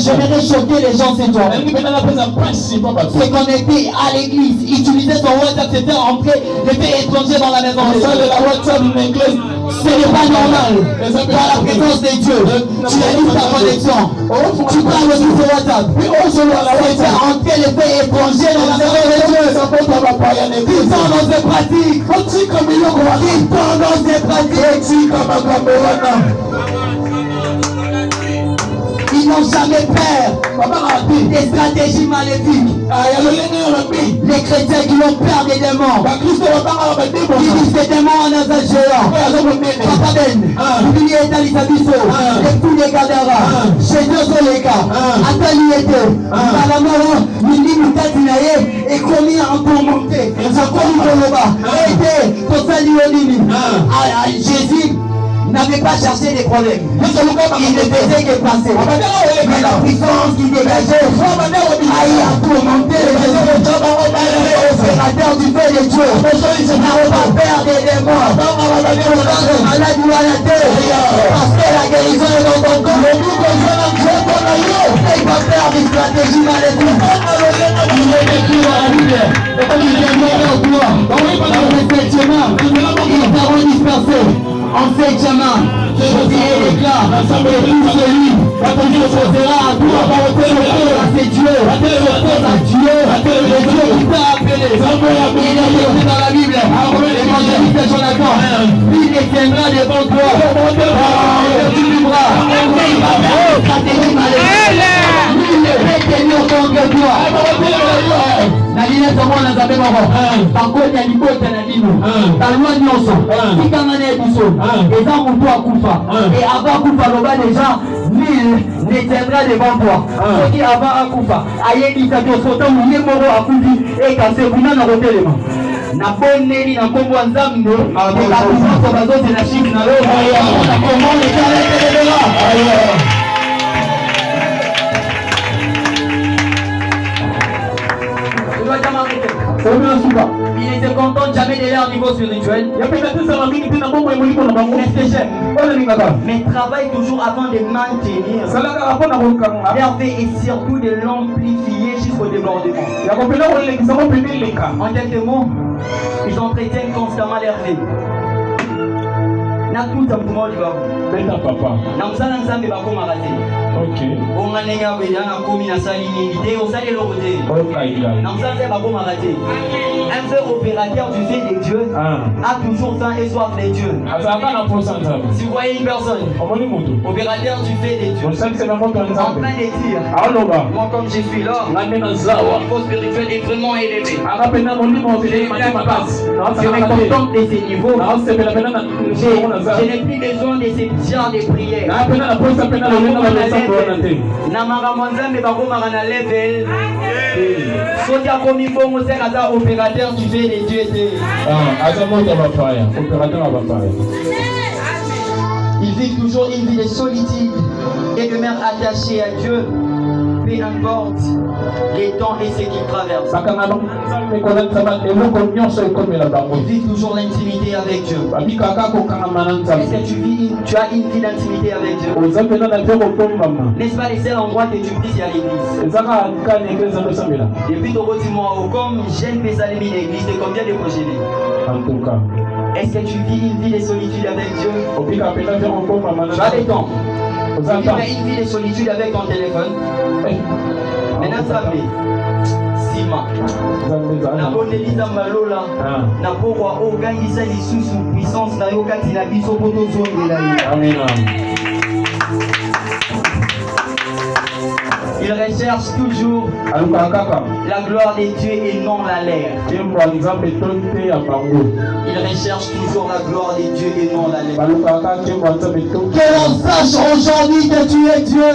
J'aimerais choquer les gens, c'est toi. C'est qu'on était à l'église, utilisait son WhatsApp, c'était entrer les faits étrangers dans la maison. Ce n'est pas normal. Dans la présence de Dieu, tu allumes ta connexion. Tu parles sur WhatsApp. C'est faire entrer les faits étrangers dans la maison de Dieu. Ils sont dans ces pratiques. Ils n'ont jamais peur des stratégies maléfiques. Les chrétiens qui ont peur des démons, qui disent des démons en un géant. Papa Ben, oubliez Talisabiso, et tous les gardera. Chez Dieu sur les cas, Ataliété, Malamoro, Mini Moutatinaye, et commis en tourmenté. Sakoli Koloba, Aide, Tosalionini. Jésus n'avait pas cherché des problèmes. Il ne faisait que passer. Mais la puissance qui dégageait a tourmenté les opérateurs du fait de Dieu. N'a pas peur des démons. Malade ou à la terre. Parce que la guérison est dans ton corps. N'aie pas peur des stratégies maléfiques. Il est écrit dans la Bible. Il est mort en toi. Dans le septième, ils seront dispersés. En septième, Josué déclare, et tout celui qui s'opposera à toi, c'est Dieu, s'oppose à Dieu, le Dieu qui t'a appelé. Il est écrit dans la Bible, l'évangéliste Jonathan, il descendra devant toi, tu vivras, stratégie maléfique, il est tenir contre toi. Nalina somona nzambe moko bakota libota na dino talwa nyonso tikanga na biso eza moto akufa et avant akufa loba déjà nul ne tiendra devant toi soki avant akufa ayebisa to soto ye moko akufi ekase kuna na kotelema na boneli na kombo ya nzambe ekakuso bazote na chiffre na yo na kombo lekalekelelela. Il était content de jamais de leur niveau spirituel. Mais travaille toujours avant de maintenir leur fait et surtout de l'amplifier jusqu'au débordement. En quelques mots, ils entretiennent constamment leur vie. Na tout un moment du babu. Na msala nzambe bakoma raté. OK. Onga nenga bela na komi na sali mingi te osali lokote. OK. Na msala nzambe bakoma raté. Un vrai opérateur du fait des dieux a toujours faim et soif des dieux. Si vous voyez une personne, opérateur du fait des dieux, en train de dire, moi comme je suis là, mon niveau spirituel est vraiment élevé. Je me contente de ces niveaux. Je n'ai plus besoin de ces genres de prières. Namara Mwanzambe bakomaka na level. Soki akomi bongo c'est ata opérateur du fait des dieux. Ils vivent toujours une vie de solitude et demeurent attachés à Dieu. peu importe les temps et ce qu'ils traversent. Ils vivent toujours l'intimité avec Dieu. Est-ce que tu as une vie d'intimité avec Dieu? N'est-ce pas les seuls endroits que tu pries à l'église? Depuis ton petit mois, comme j'aime mes amis l'église, de combien de projets? En tout cas. Est-ce que tu vis une vie de solitude avec Dieu? Tu as les temps. Tu vis une vie de solitude avec ton téléphone. Maintenant, ça fait Sima. Na bonelisa malola. Na pourquoi organiser les sous puissance na yo kati na biso poto zongela. Amen. Il recherche toujours la gloire de Dieu et non la l'air. Il recherche toujours la gloire de Dieu et non la l'air. Que l'on sache aujourd'hui que tu es Dieu.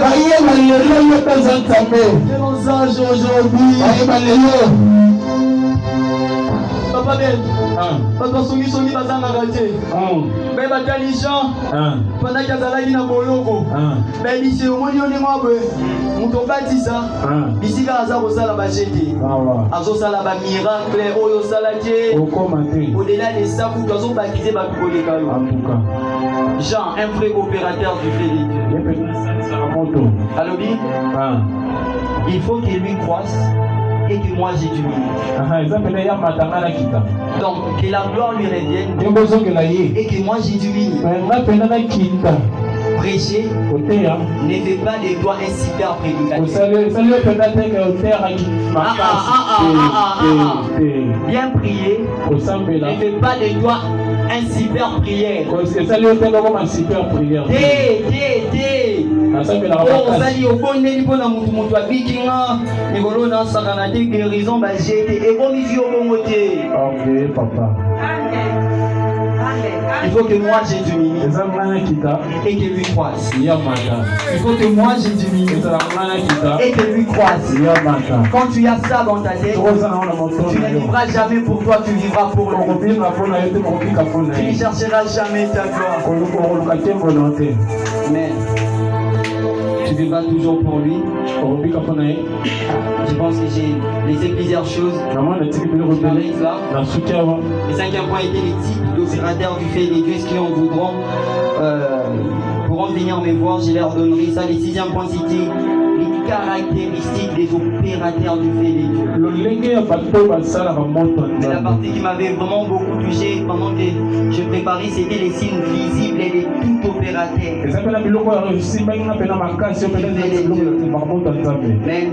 Que l'on sache aujourd'hui. Papa Ben, papa songi bazanga gate. Mais batalishan, pendant qu'il y a na boloko. Mais ici au moins on est moi muto batisa. Ici ka aza kosala ba jete. Azo sala ba miracle oyo salake. Au-delà de ça, vous azo baptiser ba koleka yo. Jean, un vrai opérateur du fait de Dieu. Alobi? Il faut qu'il lui croisse. Et que moi j'ai du mini. Donc que la gloire lui revienne. Et que moi j'ai du mini. Prêcher ne fait pas de toi un super prédicateur. Bien prier ne fait pas de toi un super prière. Ozali oboneli mpona mutu abikinga nikolo na sakana te guérison bajete ekomi bongo te. Ok papa. Il faut que moi j'ai du mini et que lui croisse. Il faut que moi j'ai du mini et que lui croisse. Quand tu as ça dans ta tête, tu ne vivras jamais pour toi, tu vivras pour lui. Tu ne chercheras jamais ta gloire. Mais tu vivras toujours pour lui. Je pense que j'ai laissé plusieurs choses. Le cinquième point était les types d'opérateurs du fait des dieux qui en voudront pourront venir me voir, je leur donnerai ça. Le sixième point c'était les caractéristiques des opérateurs du fait des dieux. C'est la partie qui m'avait vraiment beaucoup touché pendant que je préparais, c'était les signes visibles et les tout opérateurs. Mais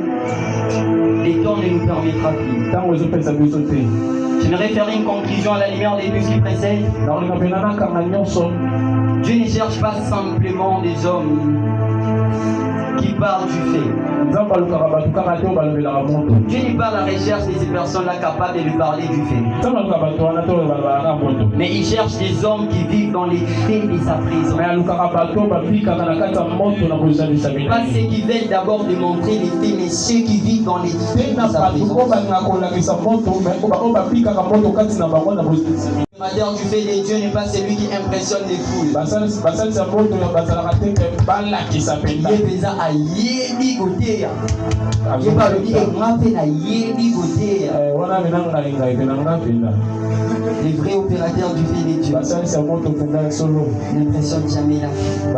les temps ne nous permettra plus. J'aimerais faire une conclusion à la lumière des deux qui précèdent. Dieu ne cherche pas simplement des hommes qui parlent du fait. Dieu n'est pas à la recherche de ces personnes-là capables de lui parler du fait. Mais il cherche des hommes qui vivent dans les faits de sa présence. Pas ceux qui veulent d'abord démontrer les faits, mais ceux qui vivent dans les faits de sa présence. L'opérateur du fait de Dieu n'est pas celui qui impressionne les foules. Les vrais opérateurs du fait de Dieu n'impressionnent jamais la foule.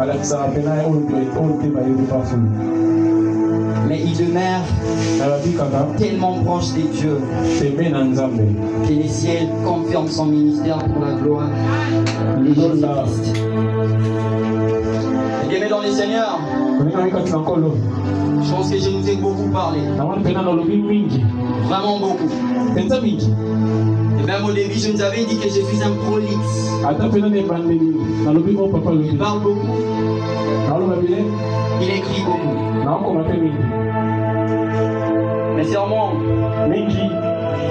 Mais il demeure tellement proche des dieux que les ciels confirment son ministère pour la gloire de Jésus-Christ. Bien-aimés dans les Seigneurs, je pense que je nous ai beaucoup parlé. Vraiment beaucoup. Et même au début, je nous avais dit que je suis un prolixe. Il parle beaucoup. Il écrit beaucoup. Mais sûrement,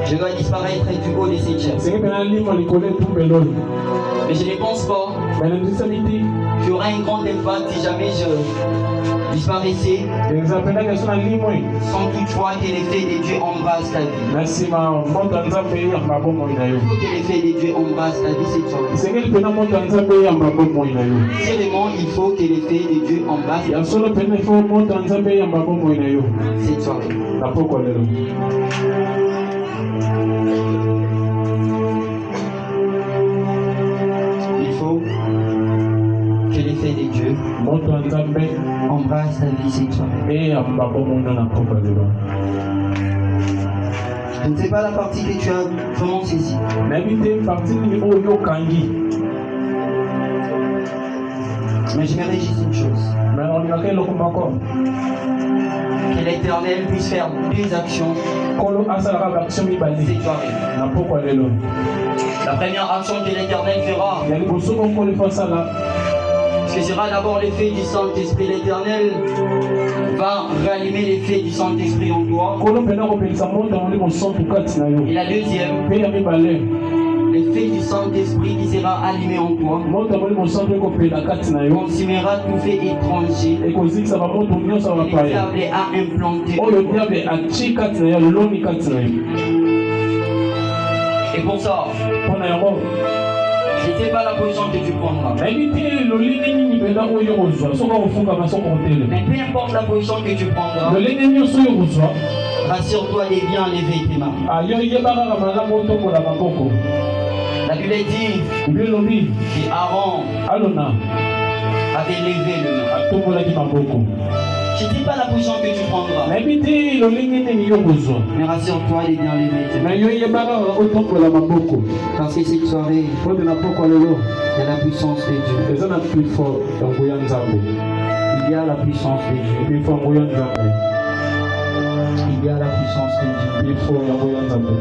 je dois disparaître du haut de cette chaise. Mais je ne pense pas qu'il y aura un grand impact si jamais disparaissait ezapendaka so na limwe sans toutefois que l'effet de Dieu embrasse ta vie. na nsima moto ya nzambe eyamba bomoi na yo Il faut que l'effet de Dieu embrasse ta vie cette soirée. esengeli mpena moto ya nzambe eyamba bomoi na yo Seulement, il faut que l'effet de Dieu embrasse ya solo mpena ifo moto ya nzambe eyamba bomoi na yo cette soirée. na pokwa lelo Il faut que l'effet de Dieu moto ya nzambe embrasse ta vie cette soirée. eyamba bomoi na pokwa lelo Je ne sais pas la partie que tu as vraiment saisie. nayebi te parti nini oyo okangi Mais je me réjouis d'une chose. me olingaka eloko moko Que l'Éternel puisse faire deux actions kolo asalaka baaction mibale cette soirée. na pokwa lelo La première action que l'Éternel fera, ya liboso kokolo efo asala ce sera d'abord l'effet du Saint-Esprit. L'Éternel va rallumer l'effet du Saint-Esprit en toi. kolo mpena kopelisa moto ya molimo santu kati na yo Et la deuxième, mpe ya mibale l'effet du Saint-Esprit qui sera allumé en toi moto ya molimo santu ekopela kati na yo consumera tout fait étranger ekozikisa bamoto nyonso ya que le bapaya diable a implanté. oyo diable atie kati na yo aloni kati na yo Et pour ça, mpo na yango je ne sais pas la position que tu prendras. nayebi te lolenge nini mpenza oyo kozwa soki akofungama soki okotele Mais peu importe la position que tu prendras, lolenge nyonso oyo kozwa rassure-toi de bien lever tes mains. yo yeba kaka malamu otombola maboko La Bible dit bible elobi que Aaron alona avait levé le main. atombolaki maboko Je ne dis pas la position que tu prendras, nayebi te lolenge nini yo kozwa mais rassure-toi de bien lever tes mains. na yo yeba kaka otombola maboko Parce que cette soirée, po te na pokwa lelo il y a la puissance de Dieu. eza na pifo ya nguya nzambe Il y a la puissance de Dieu. pifo ya nguya nzambe Il y a la puissance de Dieu. pifo ya nguya nzambe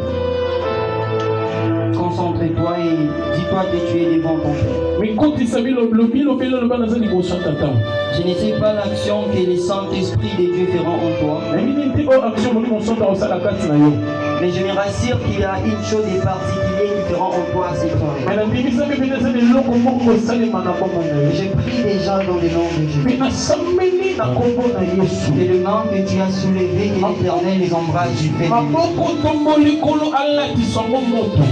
Concentre-toi et dis-toi que tu es devant ton Père. mikotisa bilobi loba naza liboso ya tata Je ne sais pas l'action que le Saint-Esprit de Dieu fera en toi, nayebi nini te oyo action molimo santu akosala kati na yo mais je me rassure qu'il y a une chose de particulière qui fera en toi cette soirée. me nandimisa mpe eza na eloko moko kosalema na bomoi na yo Je prie déjà dans le nom de Jésus. mpe nasambeli na kombo na yesu Que le nom que tu as soulevé, que l'Éternel les embrasse du fait. maboko tombo likolo alatisango moto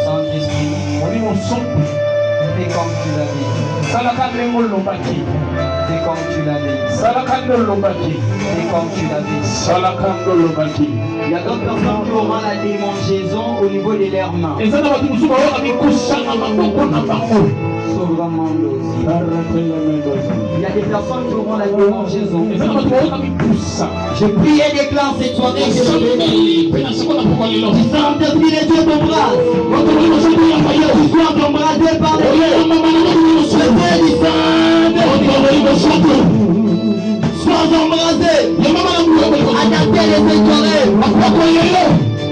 Saint-Esprit, molimo santu fais comme tu l'avais dit. salaka ndenge olobaki Fais comme tu l'avais dit. salaka nde olobaki Fais comme tu l'avais dit. salaka nde olobaki Il y a d'autres personnes qui auront la démangeaison au niveau de leurs mains. eza na bato mosusu bayoka mikosana maboko na bango Sauvamandosi. Il y a des personnes qui auront la démangeaison. eza na bato bayoka mikusa Je prie et déclare cette soirée. esambeli mpe na siko na pokwa lelo Saint-Esprit de Dieu t'embrasse. moto molimo santu yamba yo Tu sois embrassé par les oyeyamba bana molimo santu Saint du moto molimo santu Sois embrassé. yamba bana molimo Adaptez les soirées. maboko lelo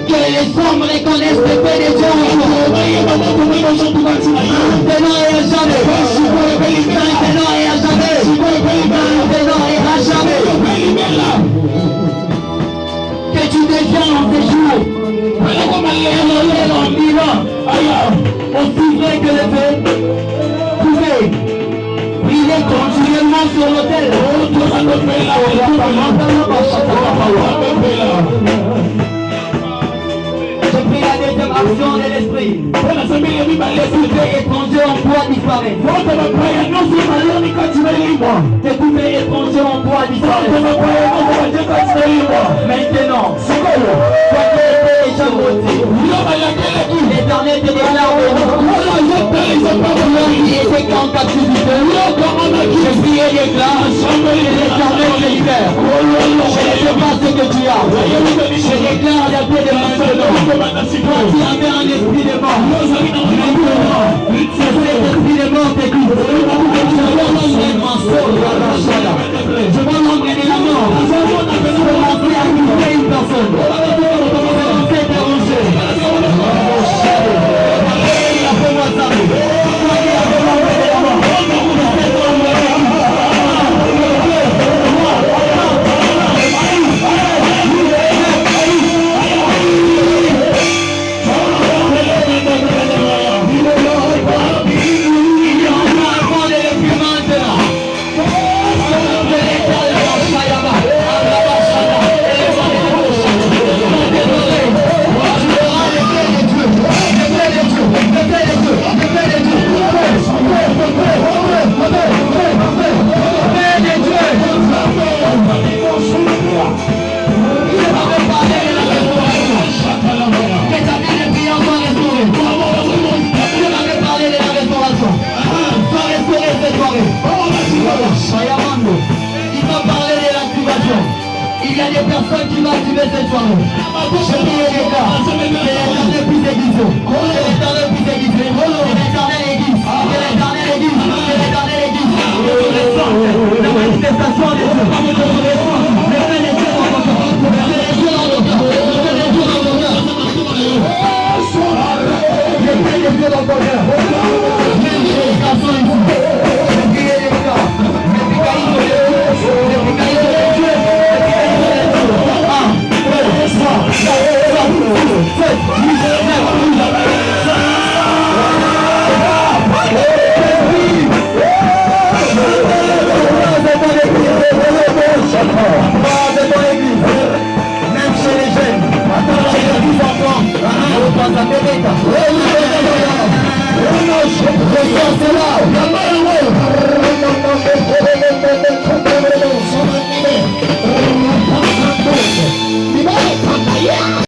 Que les hommes reconnaissent le fait de Dieu en toi. bayeba moto molimo santu kati na yo Maintenant et à jamais. sikoyo epelimela Maintenant et à jamais. sikoyo epelimela Maintenant et à jamais. epelimela Que tu deviens en ces jours. eloko malelo En vivant. aya Aussi vrai que le feu. Pouvez briller continuellement sur l'autel. tozalopela Je prie la deuxième action de l'esprit. mpo nasambeli ya mibale Tout fait étranger en toi disparaît. moto bapaya nyonso baloni kati na limwa Que tout fait étranger en toi moto disparaît. bapaya nyonso batie kati na limwa Maintenant, sikoyo toi qui es déjà voté, yo bayakelaki l'Éternel te déclare aujourd'hui. oyo azotalisa babolai Qui était en captivité. yo kamonaki Je prie et déclare que l'Éternel te libère. Je ne sais pas ce que tu as. Je déclare la paix de maintenant. Toi qui avais un esprit de mort. Maintenant, cet esprit de mort t'écoute. Je vais m'entraîner la mort. Commencer à quitter une personne. Commencer à déranger. Appelle-moi ça. Toi qui avais m'entraîné la mort. a des personnes qui vont activer cette soirée. Je prie les gars. Que l'éternel puisse aiguiser. Que l'éternel puisse aiguiser. Que l'éternel aiguise. Que l'éternel aiguise. Que l'éternel aiguise. La manifestation des dieux. Levez les yeux dans votre cœur. Levez les yeux dans votre cœur. Levez les yeux dans votre cœur. Levez les yeux dans votre cœur. Même chez les garçons ici. Je prie les gars. Les picaïs de Dieu. Les picaïs de Dieu. Même chez les jeunes, chez les petits enfants, on pense à Pépéta. Reçois cela.